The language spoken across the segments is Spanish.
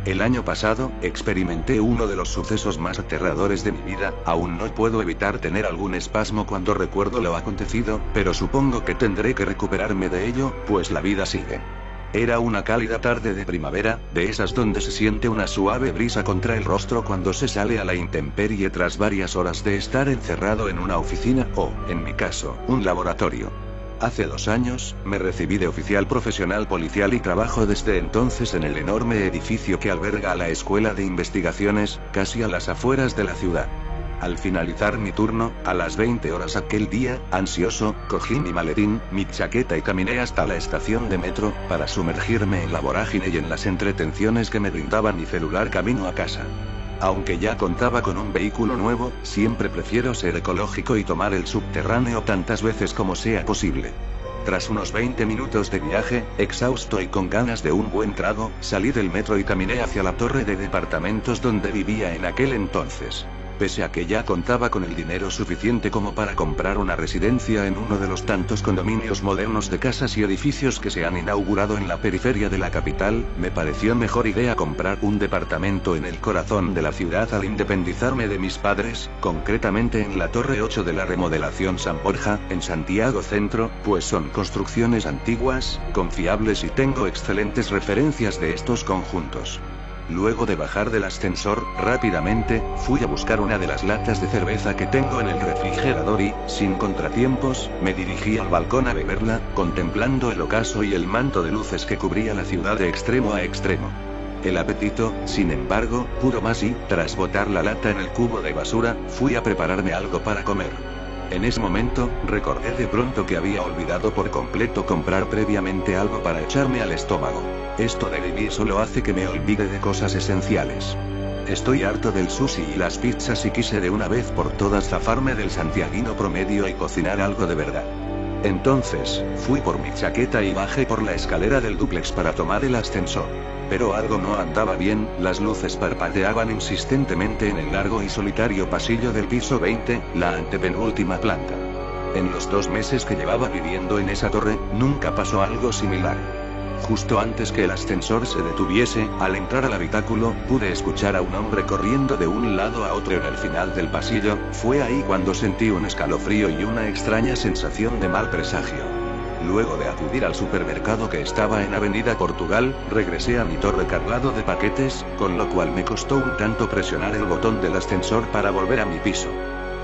El año pasado, experimenté uno de los sucesos más aterradores de mi vida. Aún no puedo evitar tener algún espasmo cuando recuerdo lo acontecido, pero supongo que tendré que recuperarme de ello, pues la vida sigue. Era una cálida tarde de primavera, de esas donde se siente una suave brisa contra el rostro cuando se sale a la intemperie tras varias horas de estar encerrado en una oficina o, en mi caso, un laboratorio. Hace 2 años, me recibí de oficial profesional policial y trabajo desde entonces en el enorme edificio que alberga a la Escuela de Investigaciones, casi a las afueras de la ciudad. Al finalizar mi turno, a las 20 horas aquel día, ansioso, cogí mi maletín, mi chaqueta y caminé hasta la estación de metro, para sumergirme en la vorágine y en las entretenciones que me brindaba mi celular camino a casa. Aunque ya contaba con un vehículo nuevo, siempre prefiero ser ecológico y tomar el subterráneo tantas veces como sea posible. Tras unos 20 minutos de viaje, exhausto y con ganas de un buen trago, salí del metro y caminé hacia la torre de departamentos donde vivía en aquel entonces. Pese a que ya contaba con el dinero suficiente como para comprar una residencia en uno de los tantos condominios modernos de casas y edificios que se han inaugurado en la periferia de la capital, me pareció mejor idea comprar un departamento en el corazón de la ciudad al independizarme de mis padres, concretamente en la Torre 8 de la remodelación San Borja, en Santiago Centro, pues son construcciones antiguas, confiables y tengo excelentes referencias de estos conjuntos. Luego de bajar del ascensor, rápidamente, fui a buscar una de las latas de cerveza que tengo en el refrigerador y, sin contratiempos, me dirigí al balcón a beberla, contemplando el ocaso y el manto de luces que cubría la ciudad de extremo a extremo. El apetito, sin embargo, pudo más y, tras botar la lata en el cubo de basura, fui a prepararme algo para comer. En ese momento, recordé de pronto que había olvidado por completo comprar previamente algo para echarme al estómago. Esto de vivir solo hace que me olvide de cosas esenciales. Estoy harto del sushi y las pizzas y quise de una vez por todas zafarme del santiaguino promedio y cocinar algo de verdad. Entonces, fui por mi chaqueta y bajé por la escalera del dúplex para tomar el ascensor. Pero algo no andaba bien, las luces parpadeaban insistentemente en el largo y solitario pasillo del piso 20, la antepenúltima planta. En los 2 meses que llevaba viviendo en esa torre, nunca pasó algo similar. Justo antes que el ascensor se detuviese, al entrar al habitáculo, pude escuchar a un hombre corriendo de un lado a otro en el final del pasillo. Fue ahí cuando sentí un escalofrío y una extraña sensación de mal presagio. Luego de acudir al supermercado que estaba en Avenida Portugal, regresé a mi torre cargado de paquetes, con lo cual me costó un tanto presionar el botón del ascensor para volver a mi piso.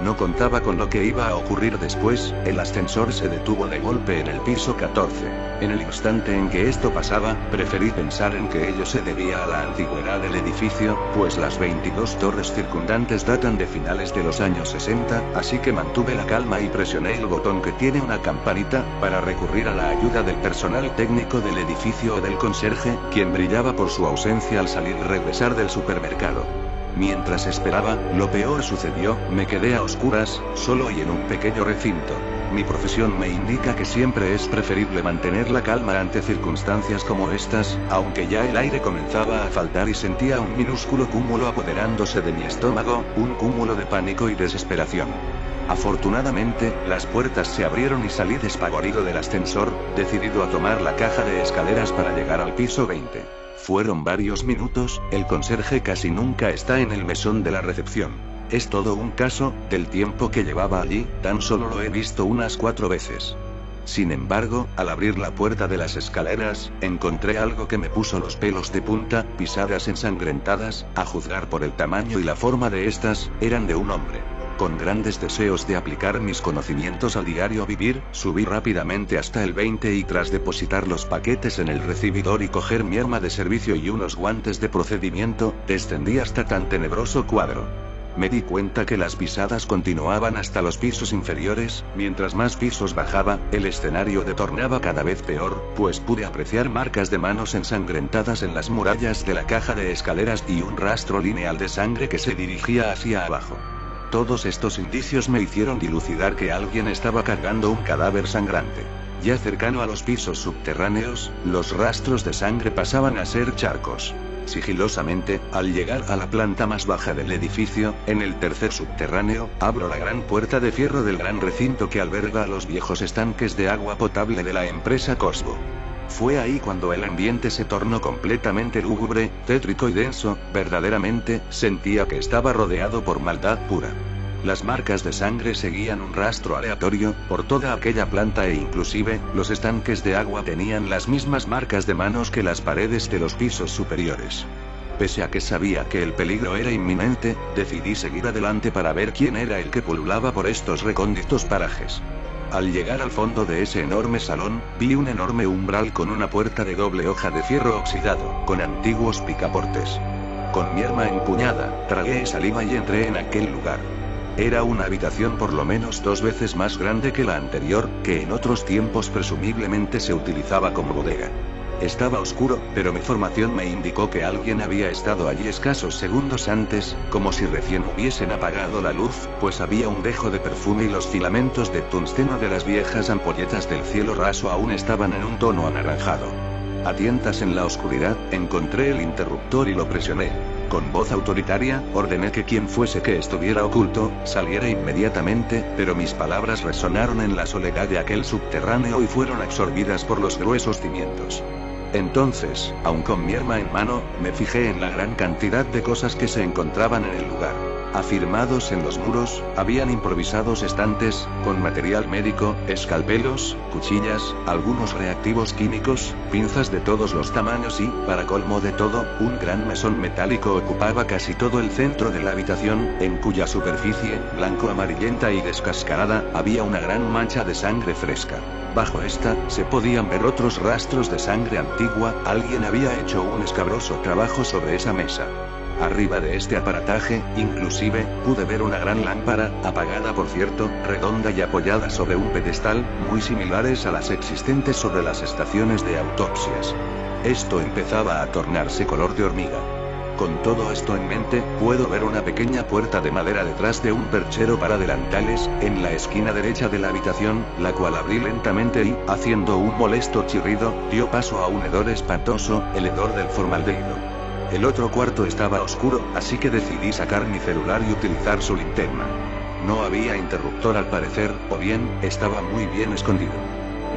No contaba con lo que iba a ocurrir después. El ascensor se detuvo de golpe en el piso 14. En el instante en que esto pasaba, preferí pensar en que ello se debía a la antigüedad del edificio, pues las 22 torres circundantes datan de finales de los años 60, así que mantuve la calma y presioné el botón que tiene una campanita, para recurrir a la ayuda del personal técnico del edificio o del conserje, quien brillaba por su ausencia al salir y regresar del supermercado. Mientras esperaba, lo peor sucedió, me quedé a oscuras, solo y en un pequeño recinto. Mi profesión me indica que siempre es preferible mantener la calma ante circunstancias como estas, aunque ya el aire comenzaba a faltar y sentía un minúsculo cúmulo apoderándose de mi estómago, un cúmulo de pánico y desesperación. Afortunadamente, las puertas se abrieron y salí despavorido del ascensor, decidido a tomar la caja de escaleras para llegar al piso 20. Fueron varios minutos, el conserje casi nunca está en el mesón de la recepción. Es todo un caso, del tiempo que llevaba allí, tan solo lo he visto unas 4 veces. Sin embargo, al abrir la puerta de las escaleras, encontré algo que me puso los pelos de punta, pisadas ensangrentadas, a juzgar por el tamaño y la forma de estas, eran de un hombre. Con grandes deseos de aplicar mis conocimientos al diario vivir, subí rápidamente hasta el 20 y tras depositar los paquetes en el recibidor y coger mi arma de servicio y unos guantes de procedimiento, descendí hasta tan tenebroso cuadro. Me di cuenta que las pisadas continuaban hasta los pisos inferiores. Mientras más pisos bajaba, el escenario se tornaba cada vez peor, pues pude apreciar marcas de manos ensangrentadas en las murallas de la caja de escaleras y un rastro lineal de sangre que se dirigía hacia abajo. Todos estos indicios me hicieron dilucidar que alguien estaba cargando un cadáver sangrante. Ya cercano a los pisos subterráneos, los rastros de sangre pasaban a ser charcos. Sigilosamente, al llegar a la planta más baja del edificio, en el tercer subterráneo, abro la gran puerta de fierro del gran recinto que alberga a los viejos estanques de agua potable de la empresa Cosbo. Fue ahí cuando el ambiente se tornó completamente lúgubre, tétrico y denso. Verdaderamente, sentía que estaba rodeado por maldad pura. Las marcas de sangre seguían un rastro aleatorio por toda aquella planta e inclusive, los estanques de agua tenían las mismas marcas de manos que las paredes de los pisos superiores. Pese a que sabía que el peligro era inminente, decidí seguir adelante para ver quién era el que pululaba por estos recónditos parajes. Al llegar al fondo de ese enorme salón, vi un enorme umbral con una puerta de doble hoja de fierro oxidado, con antiguos picaportes. Con mi arma empuñada, tragué saliva y entré en aquel lugar. Era una habitación por lo menos 2 veces más grande que la anterior, que en otros tiempos presumiblemente se utilizaba como bodega. Estaba oscuro, pero mi formación me indicó que alguien había estado allí escasos segundos antes, como si recién hubiesen apagado la luz, pues había un dejo de perfume y los filamentos de tungsteno de las viejas ampolletas del cielo raso aún estaban en un tono anaranjado. A tientas en la oscuridad, encontré el interruptor y lo presioné. Con voz autoritaria, ordené que quien fuese que estuviera oculto, saliera inmediatamente, pero mis palabras resonaron en la soledad de aquel subterráneo y fueron absorbidas por los gruesos cimientos. Entonces, aun con mi arma en mano, me fijé en la gran cantidad de cosas que se encontraban en el lugar. Afirmados en los muros, habían improvisados estantes, con material médico, escalpelos, cuchillas, algunos reactivos químicos, pinzas de todos los tamaños y, para colmo de todo, un gran mesón metálico ocupaba casi todo el centro de la habitación, en cuya superficie, blanco-amarillenta y descascarada, había una gran mancha de sangre fresca. Bajo esta, se podían ver otros rastros de sangre antigua. Alguien había hecho un escabroso trabajo sobre esa mesa. Arriba de este aparataje, inclusive, pude ver una gran lámpara, apagada por cierto, redonda y apoyada sobre un pedestal, muy similares a las existentes sobre las estaciones de autopsias. Esto empezaba a tornarse color de hormiga. Con todo esto en mente, puedo ver una pequeña puerta de madera detrás de un perchero para delantales, en la esquina derecha de la habitación, la cual abrí lentamente y, haciendo un molesto chirrido, dio paso a un hedor espantoso, el hedor del formaldehído. El otro cuarto estaba oscuro, así que decidí sacar mi celular y utilizar su linterna. No había interruptor al parecer, o bien, estaba muy bien escondido.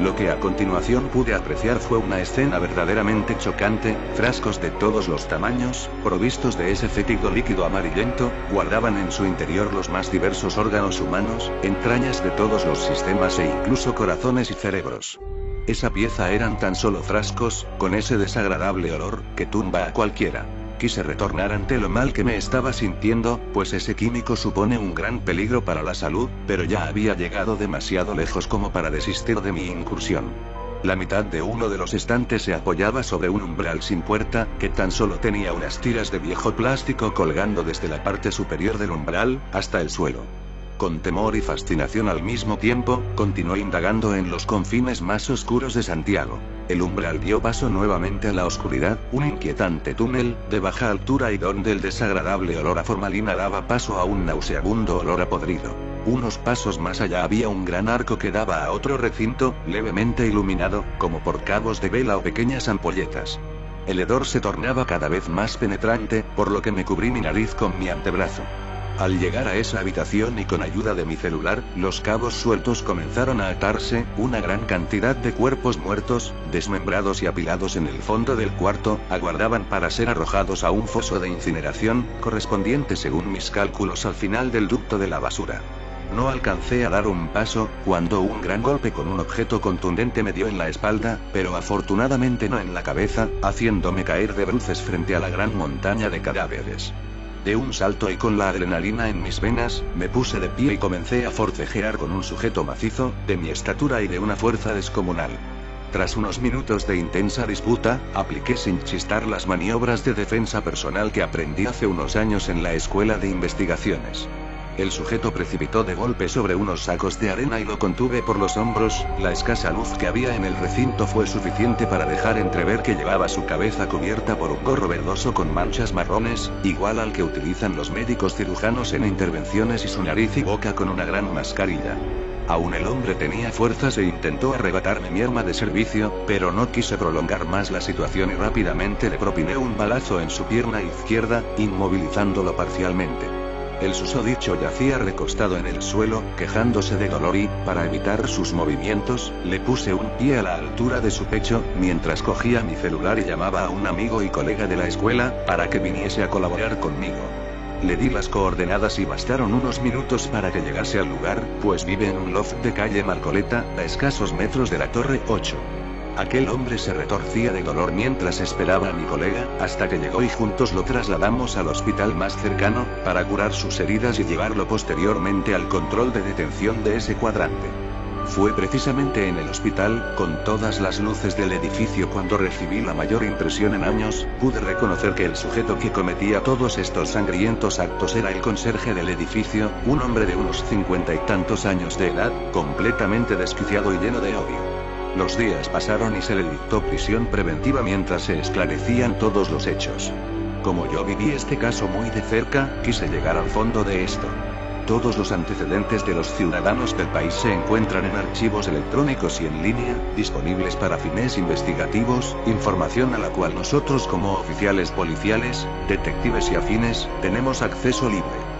Lo que a continuación pude apreciar fue una escena verdaderamente chocante. Frascos de todos los tamaños, provistos de ese fétido líquido amarillento, guardaban en su interior los más diversos órganos humanos, entrañas de todos los sistemas e incluso corazones y cerebros. Esa pieza eran tan solo frascos, con ese desagradable olor, que tumba a cualquiera. Quise retornar ante lo mal que me estaba sintiendo, pues ese químico supone un gran peligro para la salud, pero ya había llegado demasiado lejos como para desistir de mi incursión. La mitad de uno de los estantes se apoyaba sobre un umbral sin puerta, que tan solo tenía unas tiras de viejo plástico colgando desde la parte superior del umbral, hasta el suelo. Con temor y fascinación al mismo tiempo, continué indagando en los confines más oscuros de Santiago. El umbral dio paso nuevamente a la oscuridad, un inquietante túnel, de baja altura y donde el desagradable olor a formalina daba paso a un nauseabundo olor a podrido. Unos pasos más allá había un gran arco que daba a otro recinto, levemente iluminado, como por cabos de vela o pequeñas ampolletas. El hedor se tornaba cada vez más penetrante, por lo que me cubrí mi nariz con mi antebrazo. Al llegar a esa habitación y con ayuda de mi celular, los cabos sueltos comenzaron a atarse. Una gran cantidad de cuerpos muertos, desmembrados y apilados en el fondo del cuarto, aguardaban para ser arrojados a un foso de incineración, correspondiente según mis cálculos al final del ducto de la basura. No alcancé a dar un paso, cuando un gran golpe con un objeto contundente me dio en la espalda, pero afortunadamente no en la cabeza, haciéndome caer de bruces frente a la gran montaña de cadáveres. De un salto y con la adrenalina en mis venas, me puse de pie y comencé a forcejear con un sujeto macizo, de mi estatura y de una fuerza descomunal. Tras unos minutos de intensa disputa, apliqué sin chistar las maniobras de defensa personal que aprendí hace unos años en la escuela de investigaciones. El sujeto precipitó de golpe sobre unos sacos de arena y lo contuve por los hombros. La escasa luz que había en el recinto fue suficiente para dejar entrever que llevaba su cabeza cubierta por un gorro verdoso con manchas marrones, igual al que utilizan los médicos cirujanos en intervenciones, y su nariz y boca con una gran mascarilla. Aún el hombre tenía fuerzas e intentó arrebatarme mi arma de servicio, pero no quise prolongar más la situación y rápidamente le propiné un balazo en su pierna izquierda, inmovilizándolo parcialmente. El susodicho yacía recostado en el suelo, quejándose de dolor y, para evitar sus movimientos, le puse un pie a la altura de su pecho, mientras cogía mi celular y llamaba a un amigo y colega de la escuela, para que viniese a colaborar conmigo. Le di las coordenadas y bastaron unos minutos para que llegase al lugar, pues vive en un loft de calle Marcoleta, a escasos metros de la Torre 8. Aquel hombre se retorcía de dolor mientras esperaba a mi colega, hasta que llegó y juntos lo trasladamos al hospital más cercano, para curar sus heridas y llevarlo posteriormente al control de detención de ese cuadrante. Fue precisamente en el hospital, con todas las luces del edificio, cuando recibí la mayor impresión en años. Pude reconocer que el sujeto que cometía todos estos sangrientos actos era el conserje del edificio, un hombre de unos 50 y tantos años de edad, completamente desquiciado y lleno de odio. Los días pasaron y se le dictó prisión preventiva mientras se esclarecían todos los hechos. Como yo viví este caso muy de cerca, quise llegar al fondo de esto. Todos los antecedentes de los ciudadanos del país se encuentran en archivos electrónicos y en línea, disponibles para fines investigativos, información a la cual nosotros como oficiales policiales, detectives y afines, tenemos acceso libre.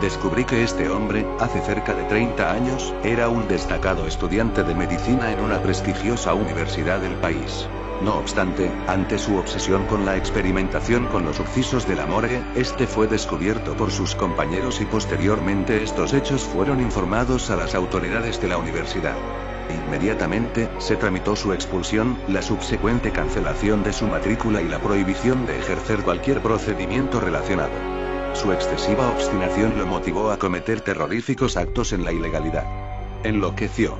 Descubrí que este hombre, hace cerca de 30 años, era un destacado estudiante de medicina en una prestigiosa universidad del país. No obstante, ante su obsesión con la experimentación con los sucesos de la morgue, este fue descubierto por sus compañeros y posteriormente estos hechos fueron informados a las autoridades de la universidad. Inmediatamente, se tramitó su expulsión, la subsecuente cancelación de su matrícula y la prohibición de ejercer cualquier procedimiento relacionado. Su excesiva obstinación lo motivó a cometer terroríficos actos en la ilegalidad. Enloqueció.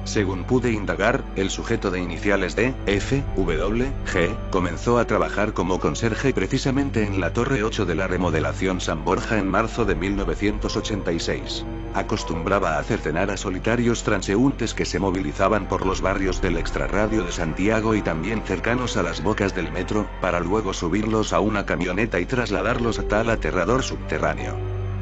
Según pude indagar, el sujeto de iniciales D, F, W, G, comenzó a trabajar como conserje precisamente en la Torre 8 de la remodelación San Borja en marzo de 1986. Acostumbraba a hacer cenar a solitarios transeúntes que se movilizaban por los barrios del extrarradio de Santiago y también cercanos a las bocas del metro, para luego subirlos a una camioneta y trasladarlos a tal aterrador subterráneo.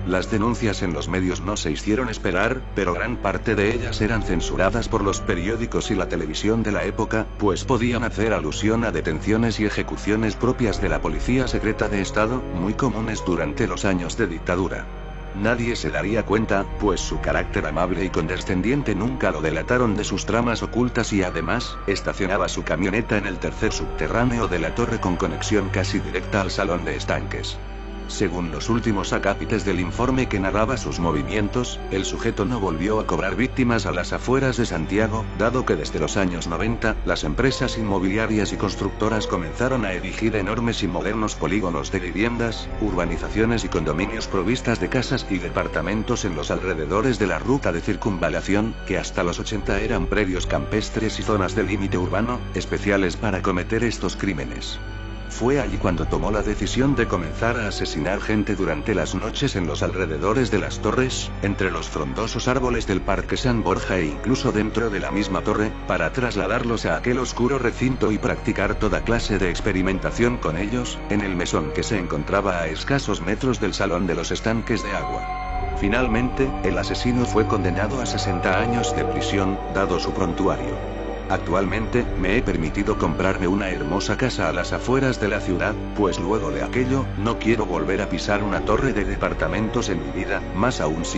Las denuncias en los medios no se hicieron esperar, pero gran parte de ellas eran censuradas por los periódicos y la televisión de la época, pues podían hacer alusión a detenciones y ejecuciones propias de la policía secreta de Estado, muy comunes durante los años de dictadura. Nadie se daría cuenta, pues su carácter amable y condescendiente nunca lo delataron de sus tramas ocultas y además, estacionaba su camioneta en el tercer subterráneo de la torre con conexión casi directa al salón de estanques. Según los últimos acápites del informe que narraba sus movimientos, el sujeto no volvió a cobrar víctimas a las afueras de Santiago, dado que desde los años 90, las empresas inmobiliarias y constructoras comenzaron a erigir enormes y modernos polígonos de viviendas, urbanizaciones y condominios provistas de casas y departamentos en los alrededores de la ruta de circunvalación, que hasta los 80 eran predios campestres y zonas de límite urbano, especiales para cometer estos crímenes. Fue allí cuando tomó la decisión de comenzar a asesinar gente durante las noches en los alrededores de las torres, entre los frondosos árboles del Parque San Borja e incluso dentro de la misma torre, para trasladarlos a aquel oscuro recinto y practicar toda clase de experimentación con ellos, en el mesón que se encontraba a escasos metros del salón de los estanques de agua. Finalmente, el asesino fue condenado a 60 años de prisión, dado su prontuario. Actualmente, me he permitido comprarme una hermosa casa a las afueras de la ciudad, pues luego de aquello, no quiero volver a pisar una torre de departamentos en mi vida, más aún si